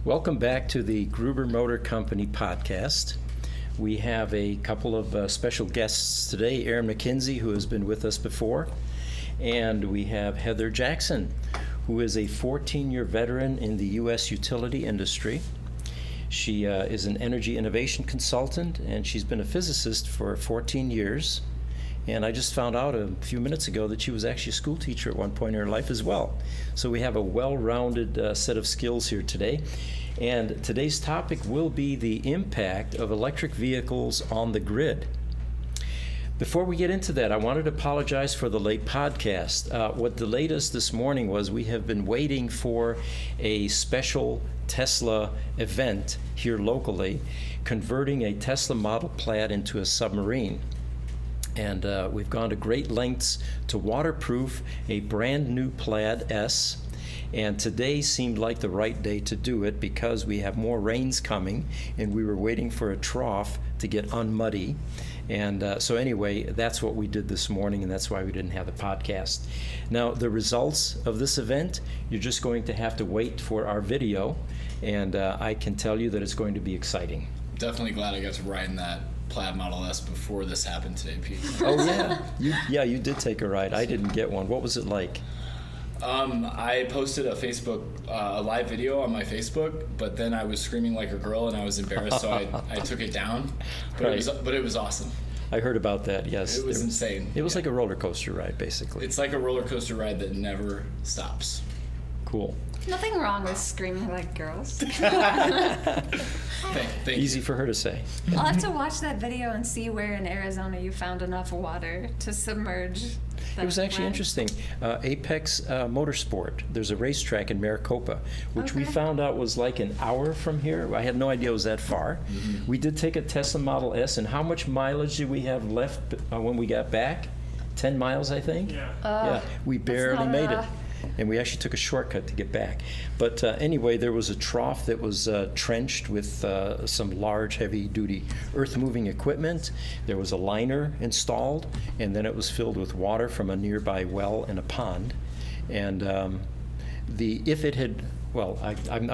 Welcome back to the Gruber Motor Company podcast. We have a couple of special guests today, Aaron McKenzie, who has been with us before, and we have Heather Jackson, who is a 14-year veteran in the U.S. utility industry. She is an energy innovation consultant, and she's been a physicist for 14 years. And I just found out a few minutes ago that she was actually a school teacher at one point in her life as well. So we have a well-rounded set of skills here today. And today's topic will be the impact of electric vehicles on the grid. Before we get into that, I wanted to apologize for the late podcast. What delayed us this morning was we have been waiting for a special Tesla event here locally, converting a Tesla Model Plaid into a submarine. And we've gone to great lengths to waterproof a brand new Plaid S. And today seemed like the right day to do it because we have more rains coming and we were waiting for a trough to get unmuddy. And so anyway, that's what we did this morning, and that's why we didn't have the podcast. Now, the results of this event, you're just going to have to wait for our video, and I can tell you that it's going to be exciting. Definitely glad I got to ride in that Plaid Model S before this happened today, Pete. Oh, yeah. You did take a ride. I didn't get one. What was it like? I posted a live video on my Facebook, but then I was screaming like a girl and I was embarrassed, so I took it down. But it was awesome. I heard about that, yes. It was insane. It was like a roller coaster ride, basically. It's like a roller coaster ride that never stops. Cool. Nothing wrong with screaming like girls. Thank Easy you. for her to say. I'll have to watch that video and see where in Arizona you found enough water to submerge. It was actually interesting. Apex Motorsport, there's a racetrack in Maricopa, which we found out was like an hour from here. I had no idea it was that far. Mm-hmm. We did take a Tesla Model S, and how much mileage did we have left when we got back? 10 miles, I think? Yeah. We barely made it. And we actually took a shortcut to get back. But anyway, there was a trough that was trenched with some large, heavy-duty earth-moving equipment. There was a liner installed, and then it was filled with water from a nearby well and a pond. And I'm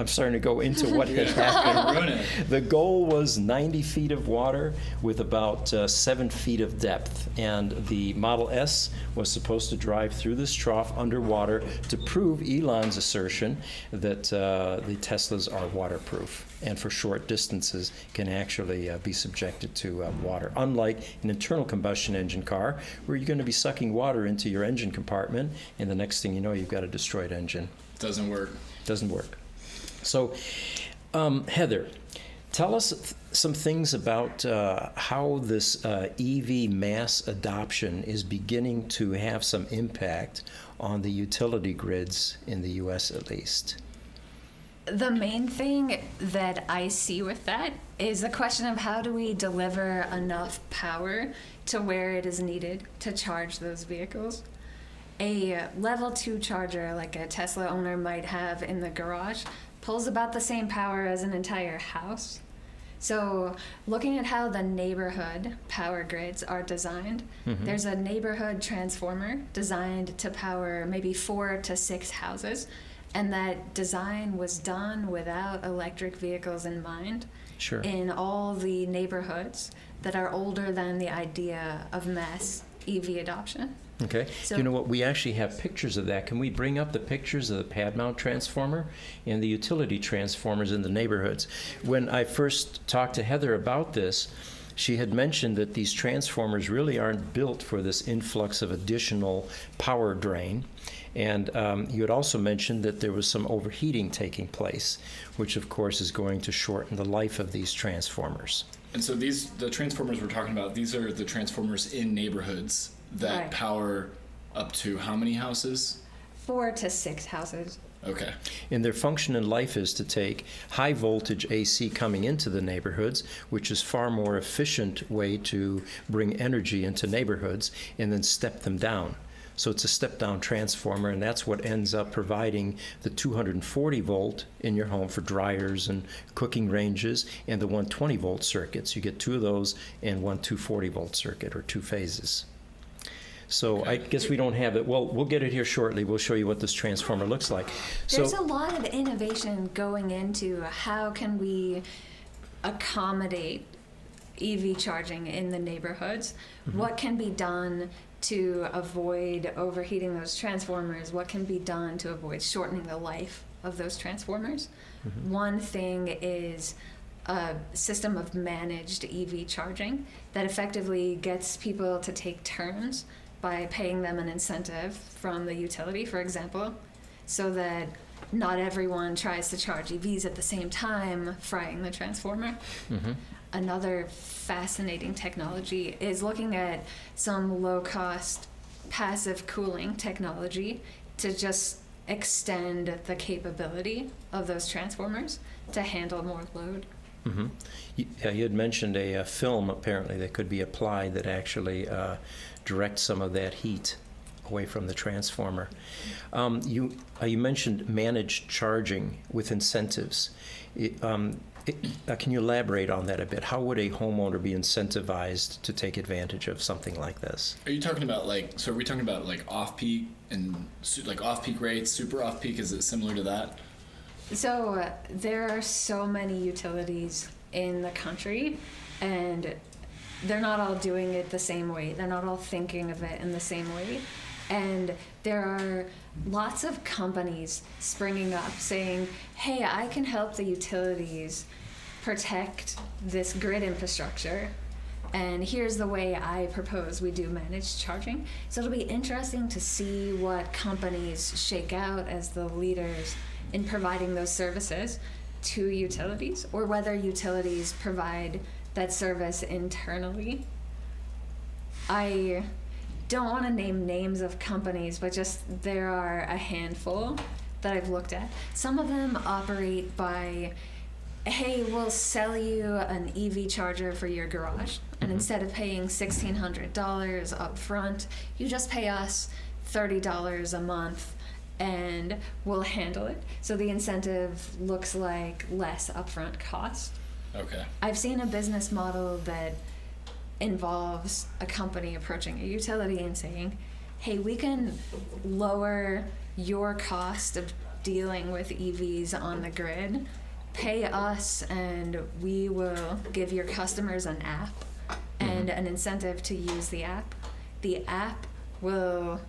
starting to go into what had happened. The goal was 90 feet of water with about 7 feet of depth, and the Model S was supposed to drive through this trough underwater to prove Elon's assertion that the Teslas are waterproof and for short distances can actually be subjected to water, unlike an internal combustion engine car where you're going to be sucking water into your engine compartment, and the next thing you know, you've got a destroyed engine. Doesn't work. So, Heather, tell us some things about how this EV mass adoption is beginning to have some impact on the utility grids in the U.S. at least. The main thing that I see with that is the question of how do we deliver enough power to where it is needed to charge those vehicles. A level 2 charger like a Tesla owner might have in the garage pulls about the same power as an entire house. So looking at how the neighborhood power grids are designed, there's a neighborhood transformer designed to power maybe 4 to 6 houses, and that design was done without electric vehicles in mind. Sure. In all the neighborhoods that are older than the idea of mass EV adoption. Okay. So, you know what? We actually have pictures of that. Can we bring up the pictures of the pad mount transformer and the utility transformers in the neighborhoods? When I first talked to Heather about this, she had mentioned that these transformers really aren't built for this influx of additional power drain. And you had also mentioned that there was some overheating taking place, which of course is going to shorten the life of these transformers. And so the transformers we're talking about, these are the transformers in neighborhoods that power up to how many houses? 4 to 6 houses. Okay. And their function in life is to take high voltage AC coming into the neighborhoods, which is far more efficient way to bring energy into neighborhoods, and then step them down. So it's a step-down transformer, and that's what ends up providing the 240 volt in your home for dryers and cooking ranges, and the 120 volt circuits. You get 2 of those and one 240 volt circuit, or 2 phases. So I guess we don't have it. Well, we'll get it here shortly. We'll show you what this transformer looks like. There's a lot of innovation going into how can we accommodate EV charging in the neighborhoods. What can be done to avoid overheating those transformers? What can be done to avoid shortening the life of those transformers? One thing is a system of managed EV charging that effectively gets people to take turns by paying them an incentive from the utility, for example, so that not everyone tries to charge EVs at the same time, frying the transformer. Another fascinating technology is looking at some low-cost passive cooling technology to just extend the capability of those transformers to handle more load. You had mentioned a film apparently that could be applied that actually directs some of that heat away from the transformer. You mentioned managed charging with incentives. Can you elaborate on that a bit? How would a homeowner be incentivized to take advantage of something like this? Are you talking about so are we talking about like off-peak and like off-peak rates, super off-peak? Is it similar to that? So there are so many utilities in the country, and they're not all doing it the same way. They're not all thinking of it in the same way. And there are lots of companies springing up saying, hey, I can help the utilities protect this grid infrastructure, and here's the way I propose we do managed charging. So it'll be interesting to see what companies shake out as the leaders in providing those services to utilities, or whether utilities provide that service internally. I don't want to name names of companies, but just there are a handful that I've looked at. Some of them operate by, hey, we'll sell you an EV charger for your garage, and instead of paying $1,600 up front, you just pay us $30 a month and we'll handle it. So the incentive looks like less upfront cost. Okay. I've seen a business model that involves a company approaching a utility and saying, hey, we can lower your cost of dealing with EVs on the grid. Pay us and we will give your customers an app and an incentive to use the app. The app will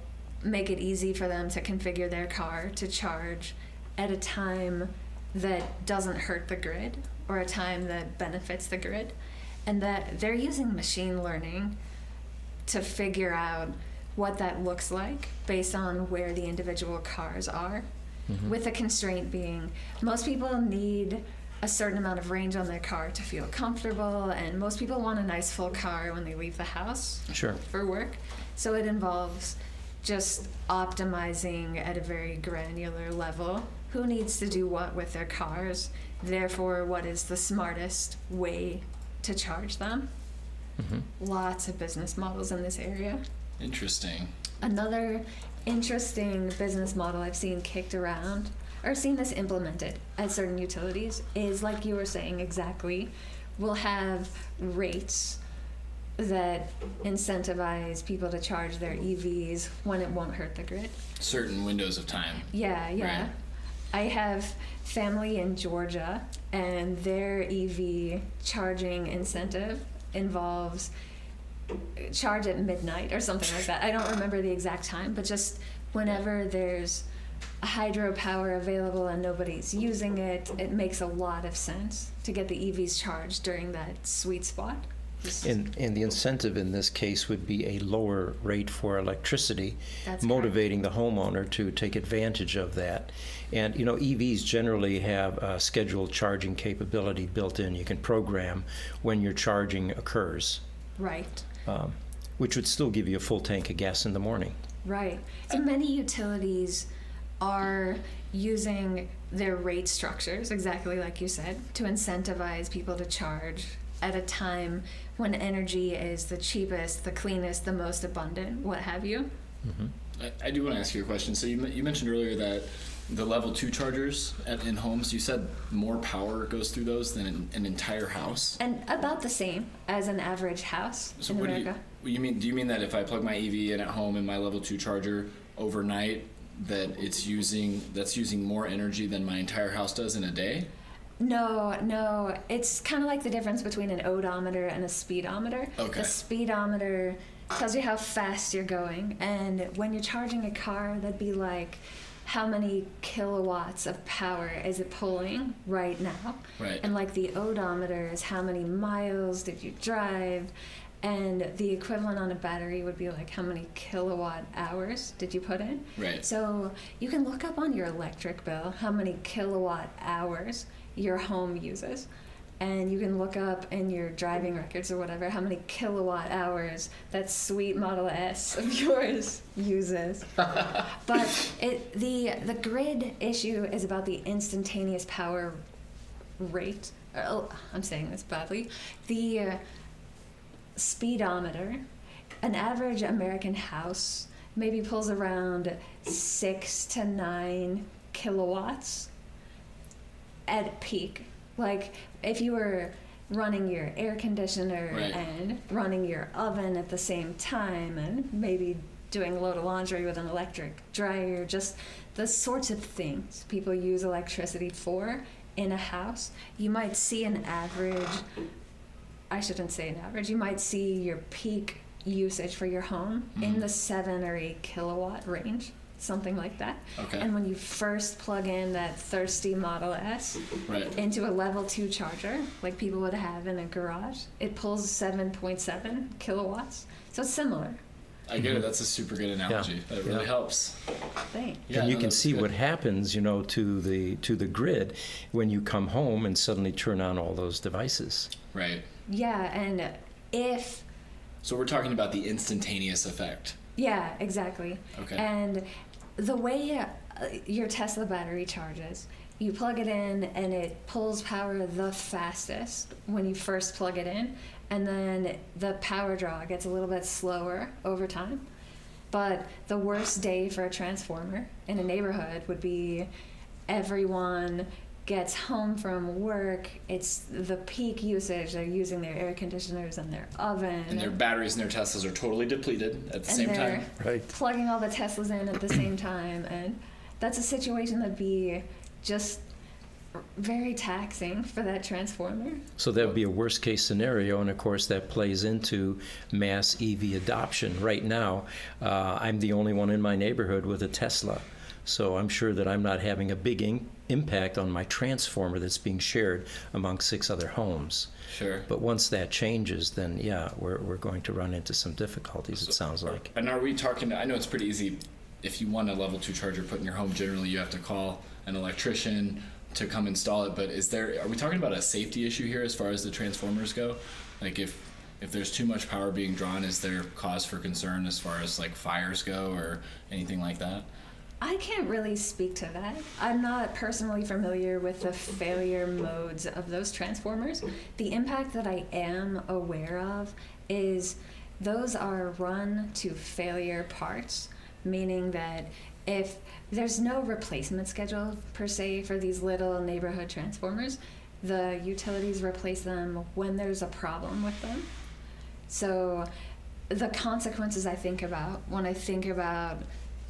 make it easy for them to configure their car to charge at a time that doesn't hurt the grid or a time that benefits the grid. And that they're using machine learning to figure out what that looks like based on where the individual cars are, with the constraint being most people need a certain amount of range on their car to feel comfortable, and most people want a nice full car when they leave the house for work. So it involves just optimizing at a very granular level who needs to do what with their cars, therefore what is the smartest way to charge them. Lots of business models in this area. Interesting. Another interesting business model I've seen kicked around, or seen this implemented at certain utilities, is like you were saying exactly. We'll have rates that incentivize people to charge their EVs when it won't hurt the grid. Certain windows of time. Yeah. Right. I have family in Georgia, and their EV charging incentive involves charge at midnight or something like that. I don't remember the exact time, but just whenever there's a hydropower available and nobody's using it, it makes a lot of sense to get the EVs charged during that sweet spot. And the incentive in this case would be a lower rate for electricity, motivating the homeowner to take advantage of that. And EVs generally have a scheduled charging capability built in. You can program when your charging occurs. Right. Which would still give you a full tank of gas in the morning. Right. And many utilities are using their rate structures, exactly like you said, to incentivize people to charge at a time when energy is the cheapest, the cleanest, the most abundant, what have you. I do want to ask you a question. So you mentioned earlier that the level 2 chargers in homes, you said more power goes through those than an entire house? And about the same as an average house in America. Do you mean that if I plug my EV in at home in my level 2 charger overnight, that's using more energy than my entire house does in a day? No. It's kind of like the difference between an odometer and a speedometer. Okay. The speedometer tells you how fast you're going, and when you're charging a car, that'd be like how many kilowatts of power is it pulling right now. Right. And like the odometer is how many miles did you drive, and the equivalent on a battery would be like how many kilowatt hours did you put in. Right. So you can look up on your electric bill how many kilowatt hours your home uses, and you can look up in your driving records or whatever how many kilowatt hours that sweet Model S of yours uses. But the grid issue is about the instantaneous power rate. Oh, I'm saying this badly. The speedometer, an average American house maybe pulls around 6 to 9 kilowatts at peak. Like if you were running your air conditioner Right. and running your oven at the same time, and maybe doing a load of laundry with an electric dryer, just the sorts of things people use electricity for in a house, you might see an average, I shouldn't say an average, you might see your peak usage for your home in the 7 or 8 kilowatt range, something like that. Okay. And when you first plug in that thirsty Model S Right. into a level 2 charger, like people would have in a garage, it pulls 7.7 kilowatts. So it's similar. I get it. That's a super good analogy. That really Yeah. helps. Thanks. Yeah, and you no, can that's see good. what happens, to the grid when you come home and suddenly turn on all those devices. Right. Yeah, and if So we're talking about the instantaneous effect. yeah, exactly. Okay. And the way your Tesla battery charges, you plug it in and it pulls power the fastest when you first plug it in, and then the power draw gets a little bit slower over time. But the worst day for a transformer in a neighborhood would be everyone gets home from work, it's the peak usage, they're using their air conditioners and their oven. And their batteries and their Teslas are totally depleted at the and same they're time. Right. plugging all the Teslas in at the same time, and that's a situation that'd be just very taxing for that transformer. So that would be a worst case scenario, and of course that plays into mass EV adoption. Right now, I'm the only one in my neighborhood with a Tesla, so I'm sure that I'm not having a big impact on my transformer that's being shared among 6 other homes. Sure. But once that changes, then yeah, we're going to run into some difficulties, it sounds like. And are we talking, I know it's pretty easy. If you want a level 2 charger put in your home, generally you have to call an electrician to come install it. But are we talking about a safety issue here as far as the transformers go? Like if there's too much power being drawn, is there cause for concern as far as like fires go or anything like that? I can't really speak to that. I'm not personally familiar with the failure modes of those transformers. The impact that I am aware of is those are run to failure parts, meaning that if there's no replacement schedule per se for these little neighborhood transformers, the utilities replace them when there's a problem with them. So the consequences I think about when I think about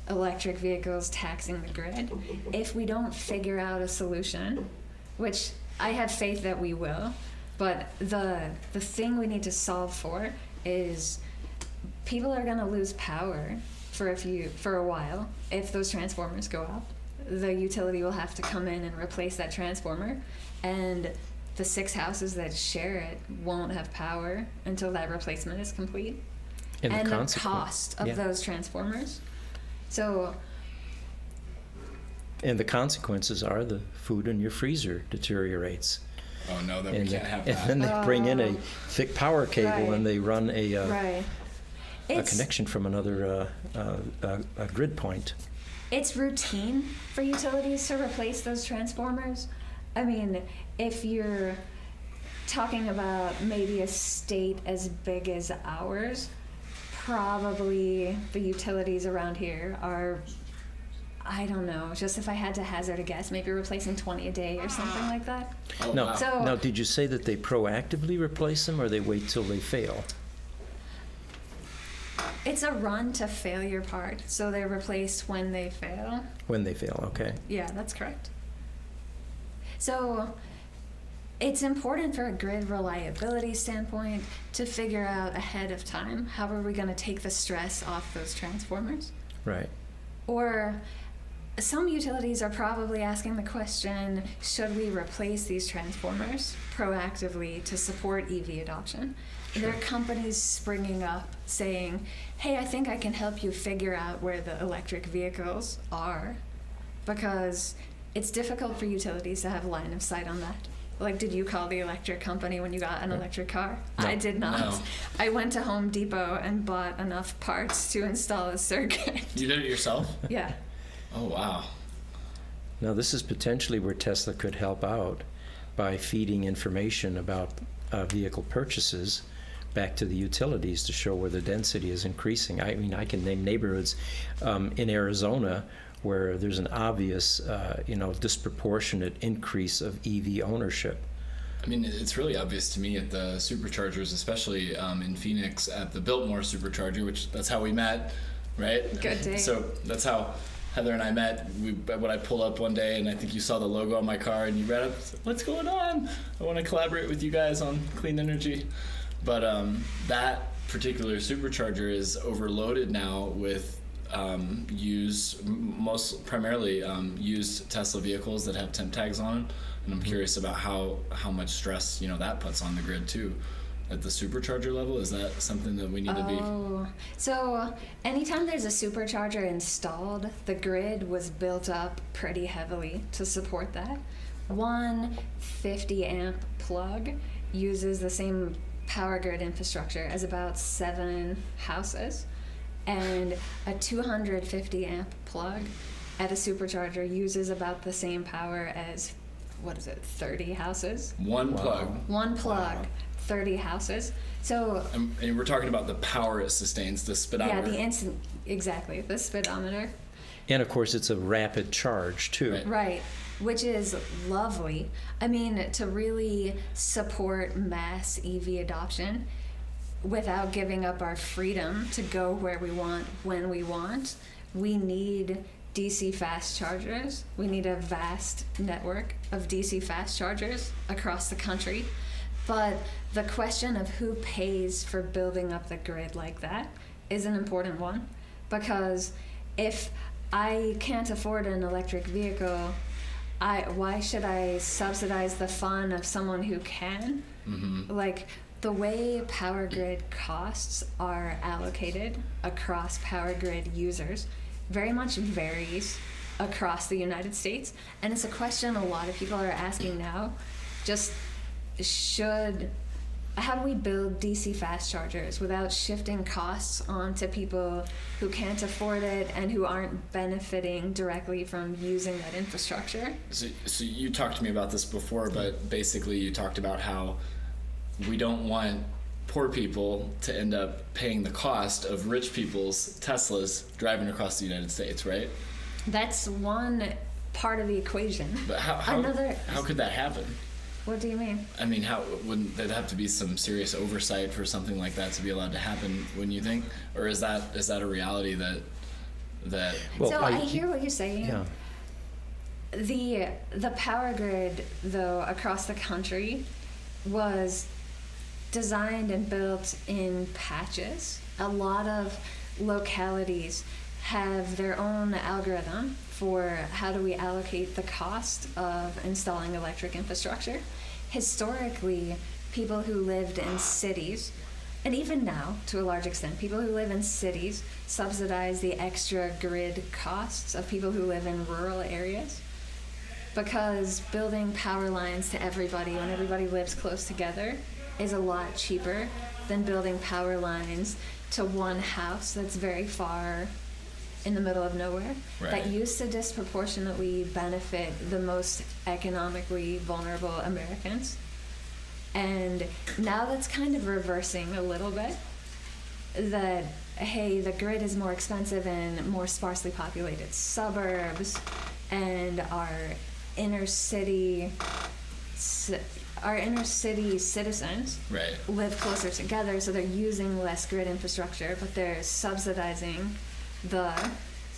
electric vehicles taxing the grid, if we don't figure out a solution, which I have faith that we will, but the thing we need to solve for is people are going to lose power for a while if those transformers go up. The utility will have to come in and replace that transformer, and the 6 houses that share it won't have power until that replacement is complete. And the the consequence- cost of yeah. those transformers. So And the consequences are the food in your freezer deteriorates. Oh no, then we And, can't have and that. then they bring in a thick power cable Right. and they run a right. It's, connection from another a grid point. it's routine for utilities to replace those transformers. I mean, if you're talking about maybe a state as big as ours, probably the utilities around here are, I don't know, just if I had to hazard a guess, maybe replacing 20 a day or something like that. Oh, Now, wow. So- now, did you say that they proactively replace them or they wait till they fail? It's a run to failure part, so they're replaced when they fail. When they fail, okay. Yeah, that's correct. So it's important for a grid reliability standpoint to figure out ahead of time how are we going to take the stress off those transformers. Right. Or some utilities are probably asking the question, should we replace these transformers proactively to support EV adoption? There are companies springing up saying, hey, I think I can help you figure out where the electric vehicles are, because it's difficult for utilities to have line of sight on that. Like, did you call the electric company when you got an electric car? No. I did not. No. I went to Home Depot and bought enough parts to install a circuit. You did it yourself? Yeah. Oh, wow. Now, this is potentially where Tesla could help out by feeding information about vehicle purchases back to the utilities to show where the density is increasing. I mean, I can name neighborhoods in Arizona where there's an obvious, disproportionate increase of EV ownership. I mean, it's really obvious to me at the superchargers, especially in Phoenix at the Biltmore supercharger, which that's how we met, right? Good day. So that's how Heather and I met. When I pulled up one day, and I think you saw the logo on my car, and you read up, what's going on? I want to collaborate with you guys on clean energy. But that particular supercharger is overloaded now with primarily used Tesla vehicles that have temp tags on them, and I'm curious about how much stress that puts on the grid too. At the supercharger level, is that something that we need to be? Oh, so anytime there's a supercharger installed, the grid was built up pretty heavily to support that. One 50 amp plug uses the same power grid infrastructure as about 7 houses, and a 250 amp plug at a supercharger uses about the same power as 30 houses? One Wow. plug. One plug, 30 houses. So And we're talking about the power it sustains, the speedometer. yeah, exactly, the speedometer. And of course, it's a rapid charge too. Right. Right, which is lovely. I mean, to really support mass EV adoption without giving up our freedom to go where we want, when we want, we need DC fast chargers. We need a vast network of DC fast chargers across the country. But the question of who pays for building up the grid like that is an important one, because if I can't afford an electric vehicle, why should I subsidize the fun of someone who can? Mm-hmm. Like, the way power grid costs are allocated across power grid users very much varies across the United States, and it's a question a lot of people are asking now. Just how do we build DC fast chargers without shifting costs onto people who can't afford it and who aren't benefiting directly from using that infrastructure? So you talked to me about this before, but basically you talked about how we don't want poor people to end up paying the cost of rich people's Teslas driving across the United States, right? That's one part of the equation. But how could that happen? What do you mean? I mean, how wouldn't there have to be some serious oversight for something like that to be allowed to happen, wouldn't you think? Or is that a reality that Well, so I hear what you're saying. Yeah. The power grid, though, across the country was designed and built in patches. A lot of localities have their own algorithm for how do we allocate the cost of installing electric infrastructure. Historically, people who lived in cities, and even now to a large extent, people who live in cities subsidize the extra grid costs of people who live in rural areas, because building power lines to everybody when everybody lives close together is a lot cheaper than building power lines to one house that's very far in the middle of nowhere. Right. That used to disproportionately benefit the most economically vulnerable Americans. And now that's kind of reversing a little bit. That, hey, the grid is more expensive in more sparsely populated suburbs, and our inner city our inner city citizens Right. live closer together, so they're using less grid infrastructure, but they're subsidizing the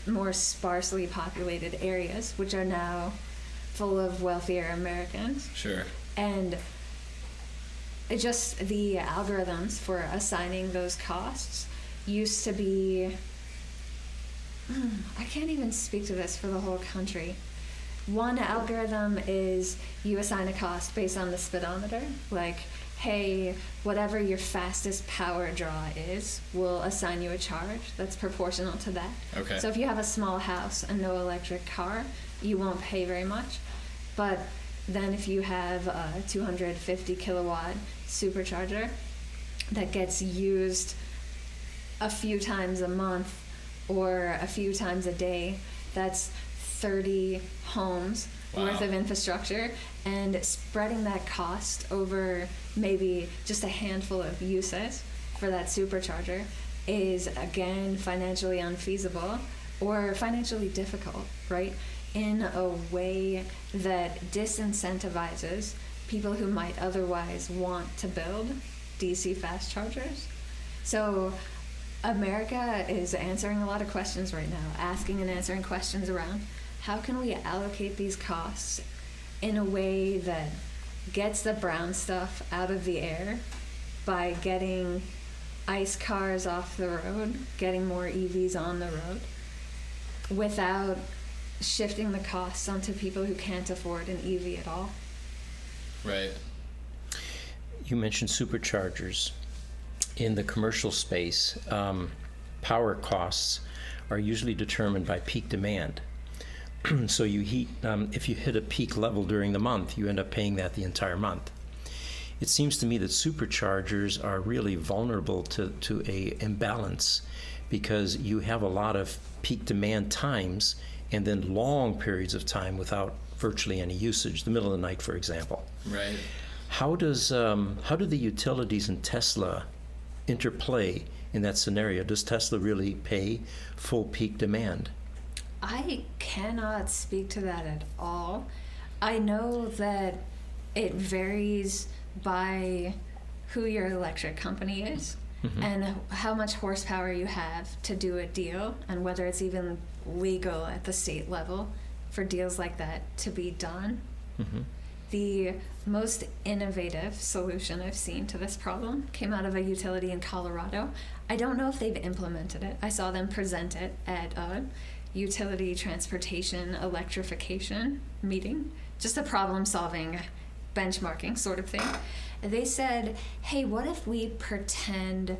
more sparsely populated areas, which are now full of wealthier Americans. Sure. And it just, the algorithms for assigning those costs used to be, I can't even speak to this for the whole country. One algorithm is you assign a cost based on the speedometer, like, hey, whatever your fastest power draw is, we'll assign you a charge that's proportional to that. Okay. So if you have a small house and no electric car, you won't pay very much. But then if you have a 250 kilowatt supercharger that gets used a few times a month or a few times a day, that's 30 homes worth of infrastructure, and spreading that cost over maybe just a handful of uses for that supercharger is, again, financially unfeasible or financially difficult, right? In a way that disincentivizes people who might otherwise want to build DC fast chargers. So America is answering a lot of questions right now, asking and answering questions around how can we allocate these costs in a way that gets the brown stuff out of the air by getting ICE cars off the road, getting more EVs on the road, without shifting the costs onto people who can't afford an EV at all. Right. You mentioned superchargers. In the commercial space, power costs are usually determined by peak demand. So if you hit a peak level during the month, you end up paying that the entire month. It seems to me that superchargers are really vulnerable to a imbalance, because you have a lot of peak demand times and then long periods of time without virtually any usage, the middle of the night, for example. Right. How do the utilities and Tesla interplay in that scenario? Does Tesla really pay full peak demand? I cannot speak to that at all. I know that it varies by who your electric company is and how much horsepower you have to do a deal, and whether it's even legal at the state level for deals like that to be done. The most innovative solution I've seen to this problem came out of a utility in Colorado. I don't know if they've implemented it. I saw them present it at a utility transportation electrification meeting, just a problem-solving benchmarking sort of thing. They said, hey, what if we pretend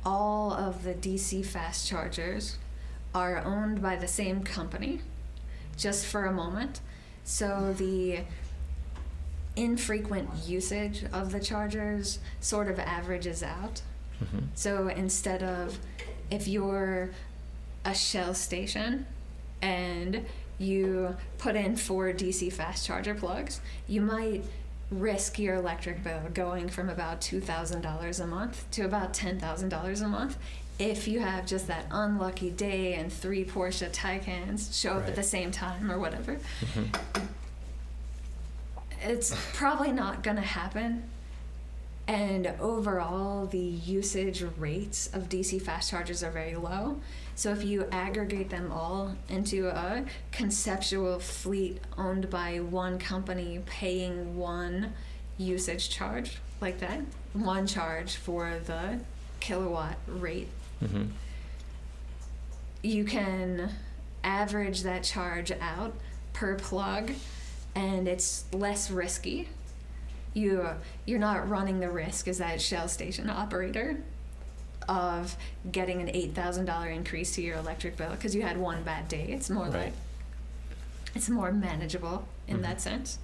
all of the DC fast chargers are owned by the same company just for a moment, so the infrequent usage of the chargers sort of averages out. So instead of, if you're a Shell station and you put in 4 DC fast charger plugs, you might risk your electric bill going from about $2,000 a month to about $10,000 a month if you have just that unlucky day and 3 Porsche Taycans show up at the same time or whatever. It's probably not going to happen. And overall, the usage rates of DC fast chargers are very low. So if you aggregate them all into a conceptual fleet owned by one company paying one usage charge like that, one charge for the kilowatt rate, you can average that charge out per plug, and it's less risky. You're not running the risk as that Shell station operator of getting an $8,000 increase to your electric bill because you had one bad day. It's more like, it's more manageable in that sense.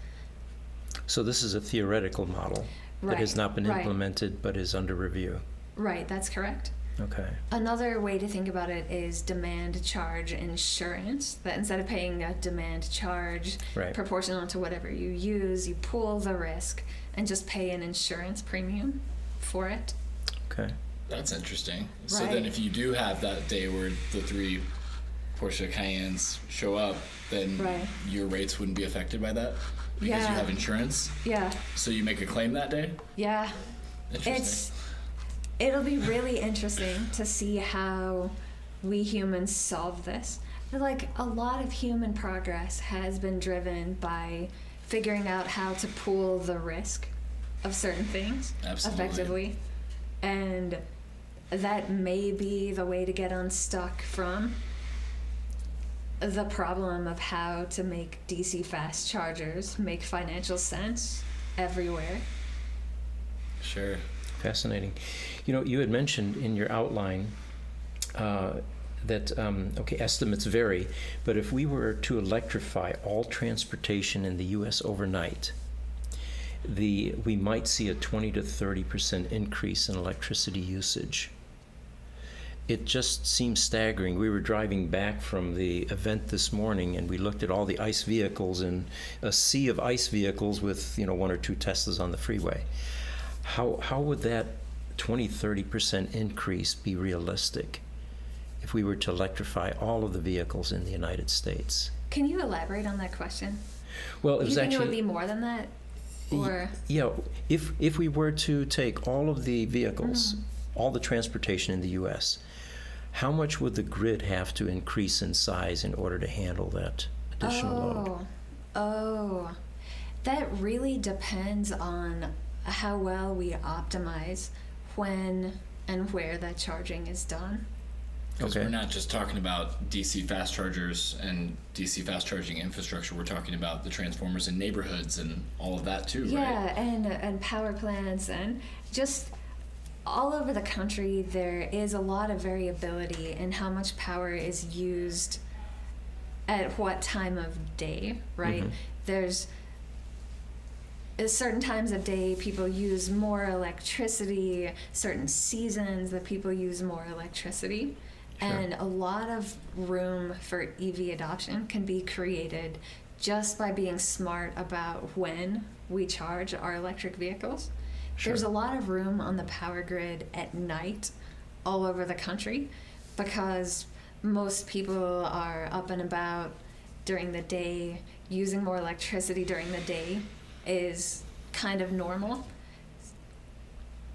So this is a theoretical model that has not been implemented but is under review. Right, that's correct. Okay. Another way to think about it is demand charge insurance, that instead of paying a demand charge proportional to whatever you use, you pool the risk and just pay an insurance premium for it. Okay. That's interesting. So then if you do have that day where the 3 Porsche Cayennes show up, then your rates wouldn't be affected by that? because Yeah. you have insurance. Yeah. So you make a claim that day? Yeah. Interesting. It'll be really interesting to see how we humans solve this. Like, a lot of human progress has been driven by figuring out how to pool the risk of certain things Absolutely. effectively. And that may be the way to get unstuck from the problem of how to make DC fast chargers make financial sense everywhere. Sure. Fascinating. You know, you had mentioned in your outline that, estimates vary, but if we were to electrify all transportation in the U.S. overnight, we might see a 20 to 30% increase in electricity usage. It just seems staggering. We were driving back from the event this morning, and we looked at all the ICE vehicles and a sea of ICE vehicles with, one or two Teslas on the freeway. How would that 20-30% increase be realistic if we were to electrify all of the vehicles in the United States? Can you elaborate on that question? Well, it Do was you think actually it would be more than that? Or yeah, if we were to take all of the vehicles, all the transportation in the U.S., how much would the grid have to increase in size in order to handle that additional load? Oh, that really depends on how well we optimize when and where that charging is done. Because Okay. we're not just talking about DC fast chargers and DC fast charging infrastructure. We're talking about the transformers in neighborhoods and all of that too, Yeah, right? and power plants and just all over the country there is a lot of variability in how much power is used at what time of day, right? Mhm. There's certain times of day people use more electricity, certain seasons that people use more electricity. Sure. And a lot of room for EV adoption can be created just by being smart about when we charge our electric vehicles. Sure. There's a lot of room on the power grid at night all over the country because most people are up and about during the day. Using more electricity during the day is kind of normal.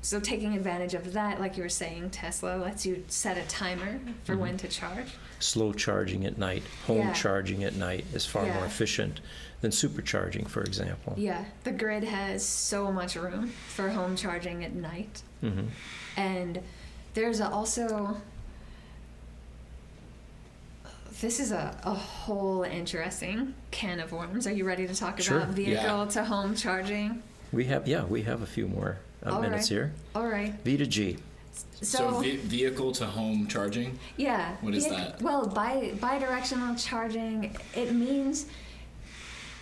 So taking advantage of that, like you were saying, Tesla lets you set a timer for when to charge. Slow charging at night, home Yeah. charging at night is far Yeah. more efficient than supercharging, for example. Yeah, the grid has so much room for home charging at night. Mm-hmm. And there's also, this is a whole interesting can of worms. Are you ready to talk Sure. about vehicle Yeah. to home charging? We have a few more All minutes right. here. All right. V to G. So vehicle to home charging? Yeah. What is that? Well, bi-directional charging, it means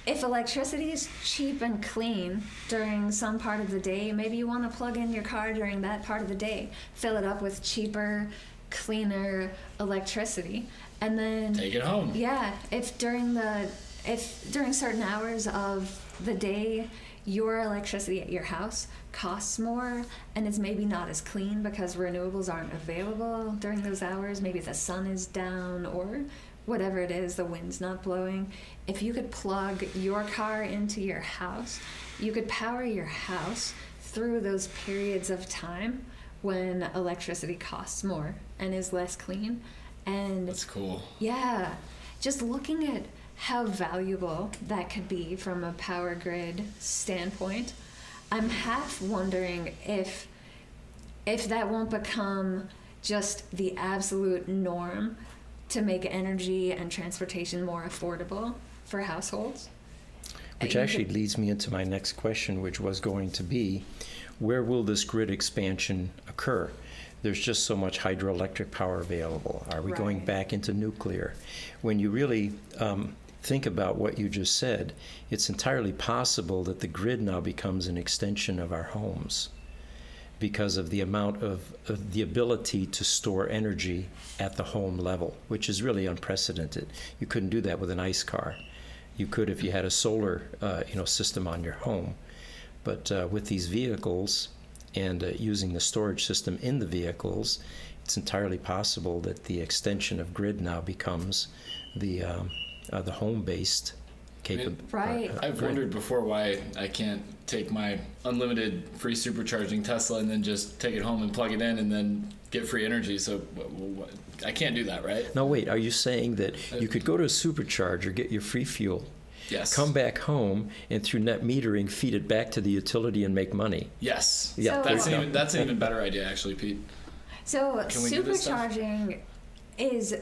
if electricity is cheap and clean during some part of the day, maybe you want to plug in your car during that part of the day, fill it up with cheaper, cleaner electricity, and then Take it home. yeah, if during certain hours of the day your electricity at your house costs more and it's maybe not as clean because renewables aren't available during those hours, maybe the sun is down or whatever it is, the wind's not blowing. If you could plug your car into your house, you could power your house through those periods of time when electricity costs more and is less clean. And That's cool. yeah, just looking at how valuable that could be from a power grid standpoint, I'm half wondering if that won't become just the absolute norm to make energy and transportation more affordable for households. Which You actually could- leads me into my next question, which was going to be, where will this grid expansion occur? There's just so much hydroelectric power available. Are we going Right. back into nuclear? When you really think about what you just said, it's entirely possible that the grid now becomes an extension of our homes because of the amount of the ability to store energy at the home level, which is really unprecedented. You couldn't do that with an ICE car. You could if you had a solar system on your home. But with these vehicles and using the storage system in the vehicles, it's entirely possible that the extension of grid now becomes the home-based Right. I've wondered before why I can't take my unlimited free supercharging Tesla and then just take it home and plug it in and then get free energy. So I can't do that, right? No, wait, are you saying that you could go to a supercharger, get your free fuel, Yes. come back home, and through net metering, feed it back to the utility and make money? Yes. Yeah, So- That's an even better idea, actually, Pete. So Can we do this stuff? supercharging is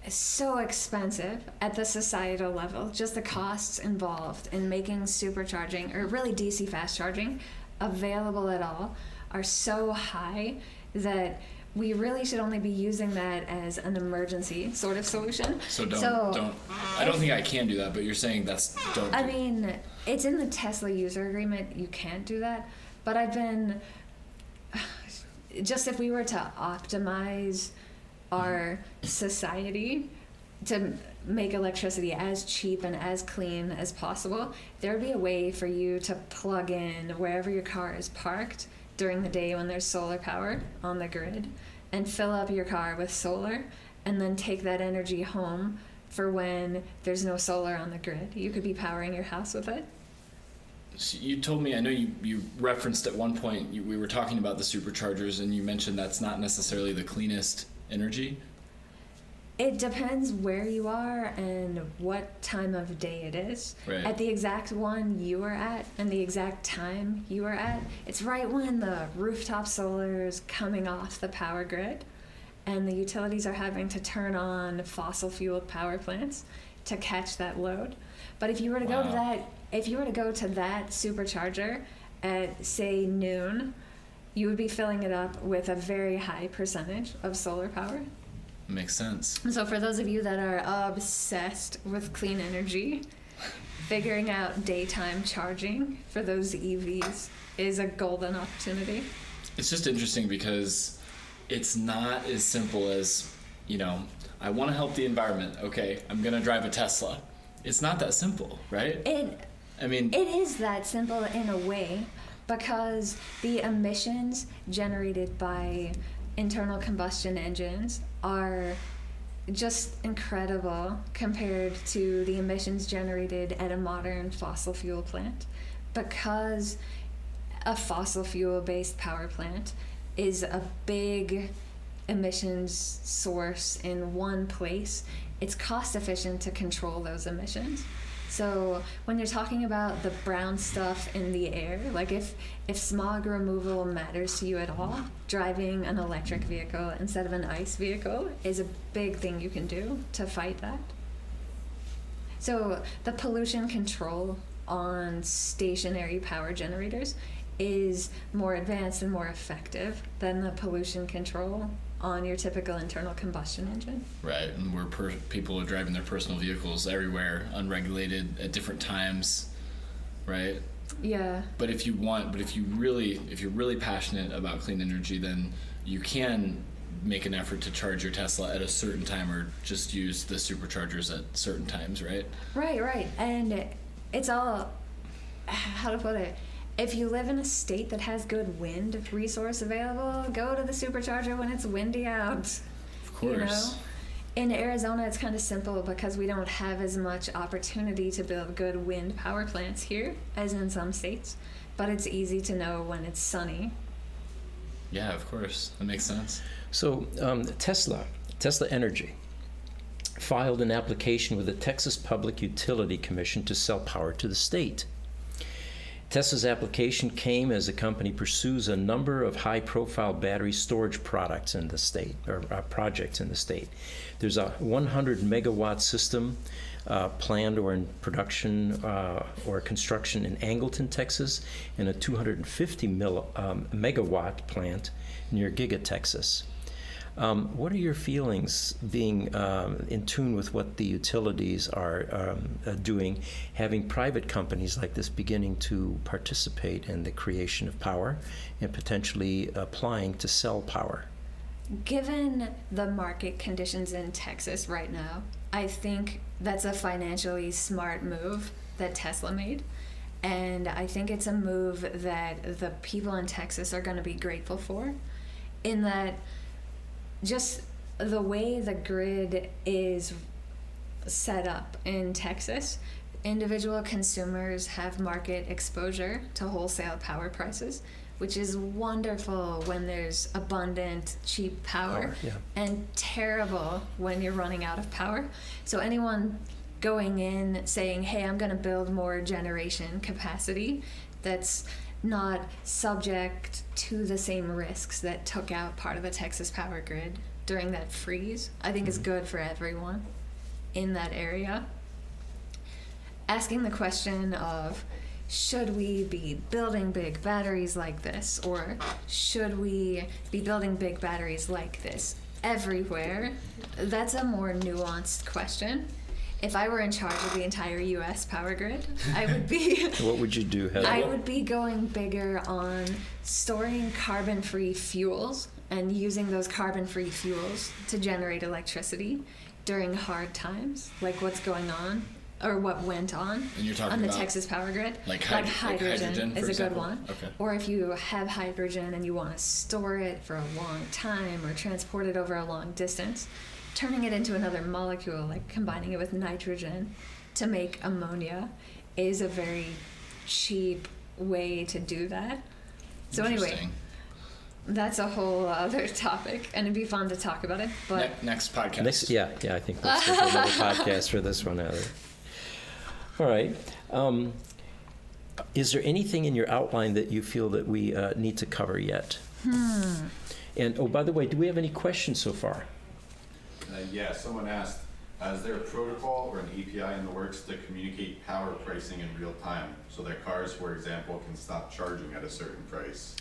so expensive at the societal level. Just the costs involved in making supercharging, or really DC fast charging, available at all are so high that we really should only be using that as an emergency sort of solution. So don't. I don't think I can do that, but you're saying don't. I mean, it's in the Tesla user agreement. You can't do that. But I've been just, if we were to optimize our society to make electricity as cheap and as clean as possible, there would be a way for you to plug in wherever your car is parked during the day when there's solar power on the grid and fill up your car with solar and then take that energy home for when there's no solar on the grid. You could be powering your house with it. So you told me, I know you referenced at one point, we were talking about the superchargers and you mentioned that's not necessarily the cleanest energy. It depends where you are and what time of day it is. Right. At the exact one you are at and the exact time you are at, it's right when the rooftop solar is coming off the power grid and the utilities are having to turn on fossil fueled power plants to catch that load. But if you were to go to that supercharger at, say, noon, you would be filling it up with a very high percentage of solar power. Makes sense. So for those of you that are obsessed with clean energy, figuring out daytime charging for those EVs is a golden opportunity. It's just interesting because it's not as simple as, I want to help the environment. Okay, I'm going to drive a Tesla. It's not that simple, right? It is that simple in a way, because the emissions generated by internal combustion engines are just incredible compared to the emissions generated at a modern fossil fuel plant. Because a fossil fuel based power plant is a big emissions source in one place, it's cost efficient to control those emissions. So when you're talking about the brown stuff in the air, like if smog removal matters to you at all, driving an electric vehicle instead of an ICE vehicle is a big thing you can do to fight that. So the pollution control on stationary power generators is more advanced and more effective than the pollution control on your typical internal combustion engine. Right, and where people are driving their personal vehicles everywhere, unregulated at different times, right? Yeah. But if you're really passionate about clean energy, then you can make an effort to charge your Tesla at a certain time or just use the superchargers at certain times, right? Right. And it's all, how to put it, if you live in a state that has good wind resource available, go to the supercharger when it's windy out. Of course. In Arizona, it's kind of simple because we don't have as much opportunity to build good wind power plants here as in some states, but it's easy to know when it's sunny. Yeah, of course. That makes sense. So Tesla Energy, filed an application with the Texas Public Utility Commission to sell power to the state. Tesla's application came as the company pursues a number of high-profile battery storage products in the state, or projects in the state. There's a 100-megawatt system planned or in production or construction in Angleton, Texas, and a 250 megawatt plant near Giga, Texas. What are your feelings being in tune with what the utilities are doing, having private companies like this beginning to participate in the creation of power and potentially applying to sell power? Given the market conditions in Texas right now, I think that's a financially smart move that Tesla made. And I think it's a move that the people in Texas are going to be grateful for, in that just the way the grid is set up in Texas, individual consumers have market exposure to wholesale power prices, which is wonderful when there's abundant, cheap power, Yeah. and terrible when you're running out of power. So anyone going in saying, hey, I'm going to build more generation capacity that's not subject to the same risks that took out part of the Texas power grid during that freeze, I think is good for everyone in that area. Asking the question of, should we be building big batteries like this, or should we be building big batteries like this everywhere? That's a more nuanced question. If I were in charge of the entire U.S. power grid, I would be... What would you do, Heather? I would be going bigger on storing carbon-free fuels and using those carbon-free fuels to generate electricity during hard times, like what's going on, or what went on And you're talking on the about Texas power grid. like hydrogen for is a good example? one. Okay. Or if you have hydrogen and you want to store it for a long time or transport it over a long distance, turning it into another molecule, like combining it with nitrogen to make ammonia, is a very cheap way to do that. So anyway, Interesting. that's a whole other topic, and it'd be fun to talk about it. But Next podcast. I think let's do another podcast for this one, Heather. All right. Is there anything in your outline that you feel that we need to cover yet? And, oh, by the way, do we have any questions so far? Yeah, someone asked, is there a protocol or an API in the works to communicate power pricing in real time so that cars, for example, can stop charging at a certain price?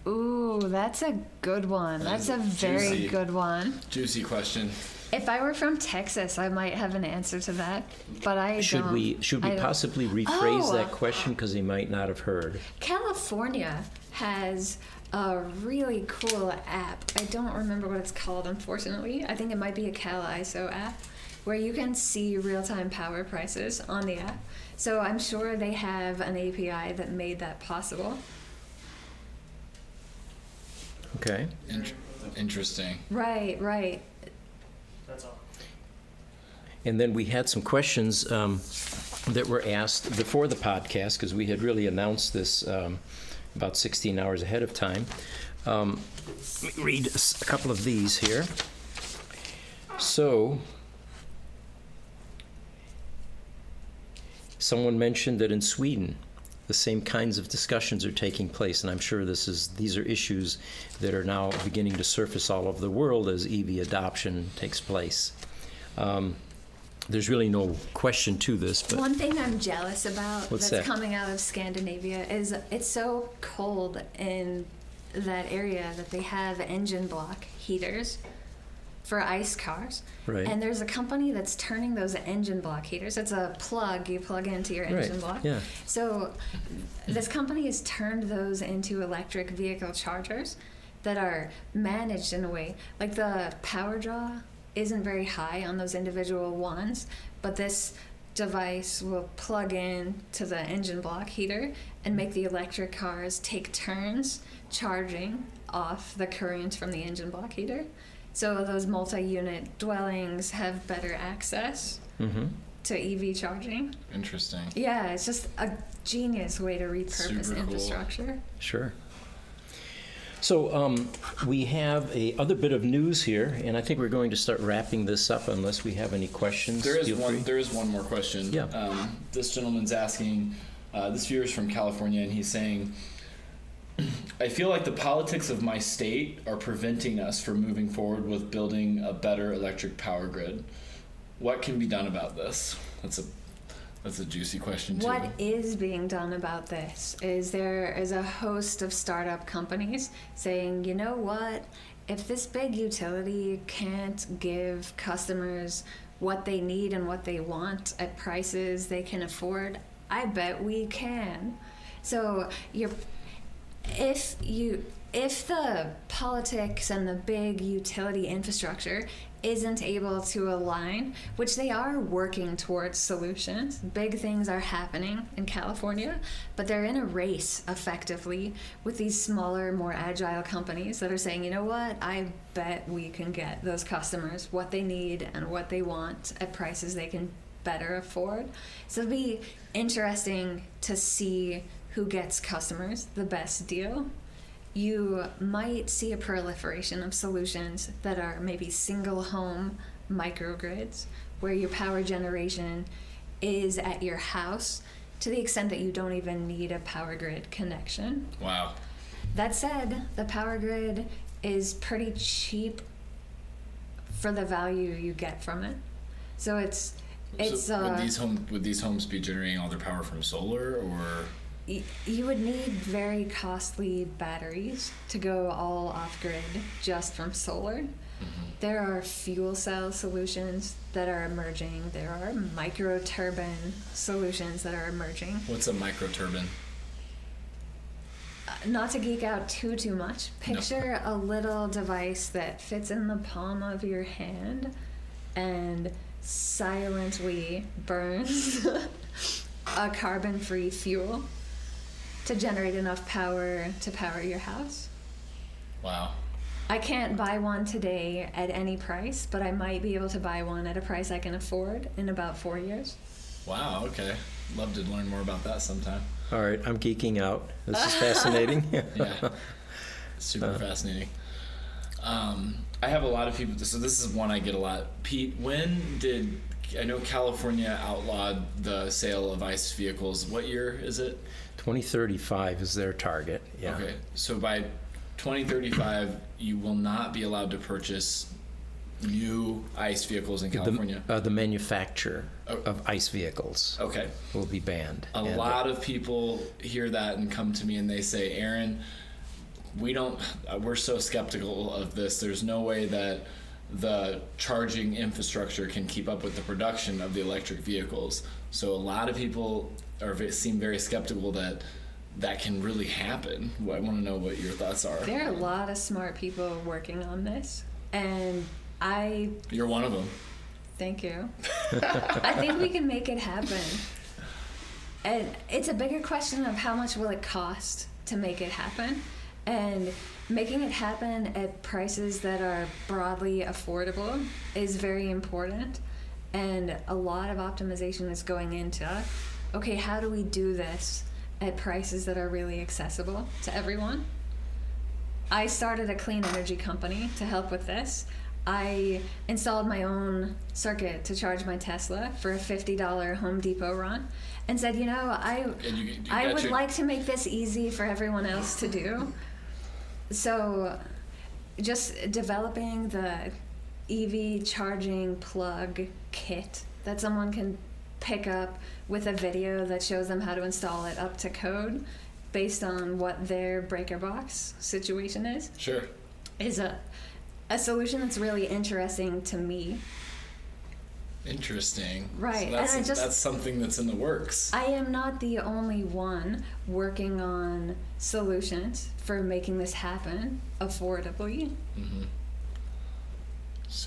ooh, that's a good one. That's a very Juicy. good one. Juicy question. If I were from Texas, I might have an answer to that, but I Should don't. we I don't. possibly rephrase Oh. that question because he might not have heard? California has a really cool app. I don't remember what it's called, unfortunately. I think it might be a Cal ISO app where you can see real-time power prices on the app. So I'm sure they have an API that made that possible. Okay. Interesting. Right, right. That's all. And then we had some questions that were asked before the podcast because we had really announced this about 16 hours ahead of time. Let me read a couple of these here. So, someone mentioned that in Sweden, the same kinds of discussions are taking place, and I'm sure these are issues that are now beginning to surface all over the world as EV adoption takes place. There's really no question to this, but One thing I'm jealous about What's that's that? coming out of Scandinavia is it's so cold in that area that they have engine block heaters for ICE cars. Right. And there's a company that's turning those engine block heaters. It's a plug you plug into your engine Right, block. yeah. So this company has turned those into electric vehicle chargers that are managed in a way. Like the power draw isn't very high on those individual ones, but this device will plug in to the engine block heater and make the electric cars take turns charging off the current from the engine block heater. So those multi-unit dwellings have better access to EV charging. Interesting. Yeah, it's just a genius way to repurpose Super cool. infrastructure. sure. So we have a other bit of news here, and I think we're going to start wrapping this up unless we have any questions. There is Feel free. there is one more question. Yeah. This gentleman's asking, this viewer is from California, and he's saying, I feel like the politics of my state are preventing us from moving forward with building a better electric power grid. What can be done about this? That's a juicy question too. What is being done about this is there is a host of startup companies saying, you know what, if this big utility can't give customers what they need and what they want at prices they can afford, I bet we can. So if the politics and the big utility infrastructure isn't able to align, which they are working towards solutions, big things are happening in California, but they're in a race effectively with these smaller, more agile companies that are saying, you know what, I bet we can get those customers what they need and what they want at prices they can better afford. So it'll be interesting to see who gets customers the best deal. You might see a proliferation of solutions that are maybe single home microgrids, where your power generation is at your house to the extent that you don't even need a power grid connection. Wow. That said, the power grid is pretty cheap for the value you get from it. So it's would these homes be generating all their power from solar, or you would need very costly batteries to go all off grid just from solar. There are fuel cell solutions that are emerging. There are micro turbine solutions that are emerging. what's a microturbine? Not to geek out too much, picture a little device that fits in the palm of your hand and silently burns a carbon-free fuel to generate enough power to power your house. Wow. I can't buy one today at any price, but I might be able to buy one at a price I can afford in about 4 years. Wow, okay. Love to learn more about that sometime. All right, I'm geeking out. This is fascinating. Yeah. Super fascinating. I have a lot of people, so this is one I get a lot. Pete, I know California outlawed the sale of ICE vehicles. What year is it? 2035 is their target. Yeah. Okay, so by 2035, you will not be allowed to purchase new ICE vehicles in California. The manufacture of ICE vehicles Okay. will be banned. A lot of people hear that and come to me and they say, Aaron, we're so skeptical of this. There's no way that the charging infrastructure can keep up with the production of the electric vehicles. So a lot of people seem very skeptical that can really happen. I want to know what your thoughts are. There are a lot of smart people working on this, and You're one of them. thank you. I think we can make it happen. And it's a bigger question of how much will it cost to make it happen. And making it happen at prices that are broadly affordable is very important. And a lot of optimization is going into, okay, how do we do this at prices that are really accessible to everyone? I started a clean energy company to help with this. I installed my own circuit to charge my Tesla for a $50 Home Depot run and said, I would like to make this easy for everyone else to do. So just developing the EV charging plug kit that someone can pick up with a video that shows them how to install it up to code based on what their breaker box situation is. Sure. Is a solution that's really interesting to me. Interesting. Right. So And that's something that's in the works. I am not the only one working on solutions for making this happen affordably. Mm-hmm.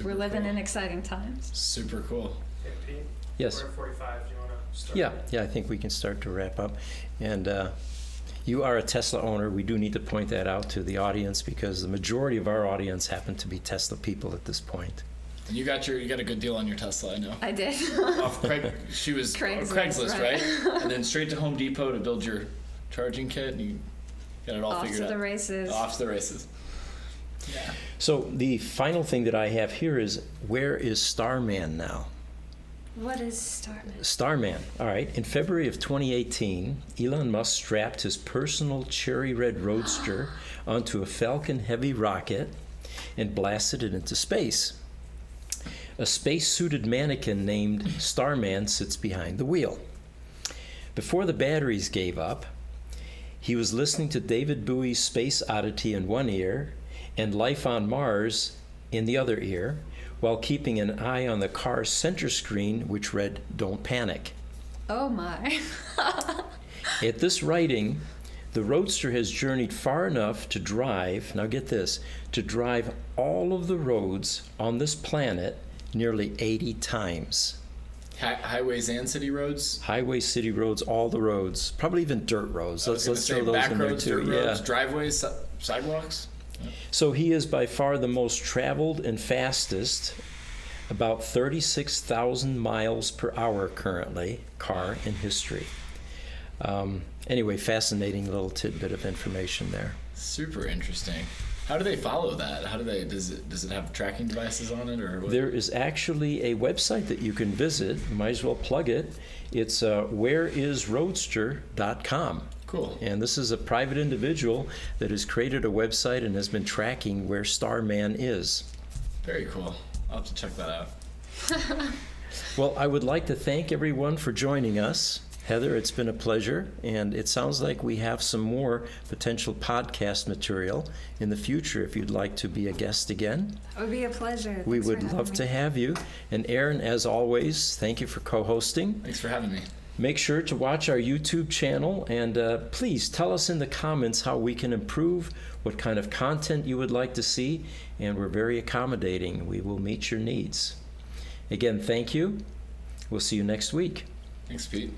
We're living in exciting times. Super cool. Hey, Pete? Yes. We're at 45. Do you want to start? Yeah, I think we can start to wrap up. And you are a Tesla owner. We do need to point that out to the audience because the majority of our audience happen to be Tesla people at this point. And you got a good deal on your Tesla, I know. I did. She was Craigslist, right? And then straight to Home Depot to build your charging kit, and you got it all Off figured to out. the races. Off to the races. Yeah. So the final thing that I have here is, where is Starman now? What is Starman? Starman. All right. In February of 2018, Elon Musk strapped his personal cherry red roadster onto a Falcon Heavy rocket and blasted it into space. A space-suited mannequin named Starman sits behind the wheel. Before the batteries gave up, he was listening to David Bowie's Space Oddity in one ear and Life on Mars in the other ear, while keeping an eye on the car's center screen, which read, "Don't panic." Oh my. At this writing, the Roadster has journeyed far enough to drive, now get this, to drive all of the roads on this planet nearly 80 times. Highways and city roads? Highways, city roads, all the roads, probably even dirt roads. I was Let's gonna throw say those back in there roads, too. dirt roads, driveways, sidewalks? So he is by far the most traveled and fastest about 36,000 miles per hour currently, car in history. Anyway, fascinating little tidbit of information there. Super interesting. How do they follow that? Does it have tracking devices on it, or what? There is actually a website that you can visit. Might as well plug it. It's whereisroadster.com. Cool. And this is a private individual that has created a website and has been tracking where Starman is. Very cool. I'll have to check that out. Well, I would like to thank everyone for joining us. Heather, it's been a pleasure, and it sounds like we have some more potential podcast material in the future if you'd like to be a guest again. It would be a pleasure. We Thanks for would having love me. to have you. And Aaron, as always, thank you for co-hosting. Thanks for having me. Make sure to watch our YouTube channel, and please tell us in the comments how we can improve, what kind of content you would like to see, and we're very accommodating. We will meet your needs. Again, thank you. We'll see you next week. Thanks, Pete.